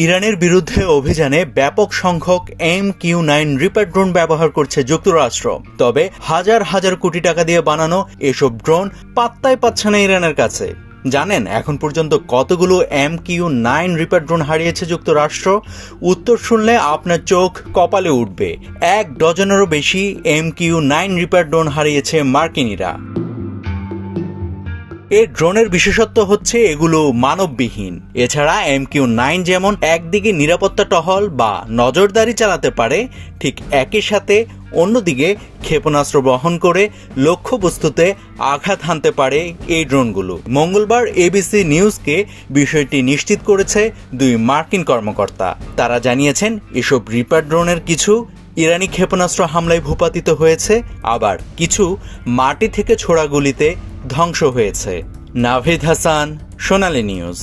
ইরানের বিরুদ্ধে অভিযানে ব্যাপক সংখ্যক MQ-9 রিপার ড্রোন ব্যবহার করছে যুক্তরাষ্ট্র। তবে হাজার হাজার কোটি টাকা দিয়ে বানানো এসব ড্রোন পাত্তাই পাচ্ছে না ইরানের কাছে। জানেন এখন পর্যন্ত কতগুলো MQ-9 রিপার ড্রোন হারিয়েছে যুক্তরাষ্ট্র? উত্তর শুনলে আপনার চোখ কপালে উঠবে। 1 ডজনেরও বেশি MQ-9 রিপার ড্রোন হারিয়েছে মার্কিনিরা। এই ড্রোনের বিশেষত্ব হচ্ছে এগুলো মানববিহীন। এছাড়া MQ-9 যেমন একদিকে নিরাপত্তা টহল বা নজরদারি চালাতে পারে, ঠিক একই সাথে অন্যদিকে ক্ষেপণাস্ত্র বহন করে লক্ষ্যবস্তুতে আঘাত হানতে পারে এই ড্রোনগুলো। মঙ্গলবার ABC নিউজকে বিষয়টি নিশ্চিত করেছে 2 মার্কিন কর্মকর্তা। তারা জানিয়েছেন এসব রিপার ড্রোনের কিছু ইরানি ক্ষেপণাস্ত্র হামলায় ভূপাতিত হয়েছে, আবার কিছু মাটি থেকে ছোড়া গুলিতে ধ্বংস হয়েছে। নাভিদ হাসান, সোনালী নিউজ।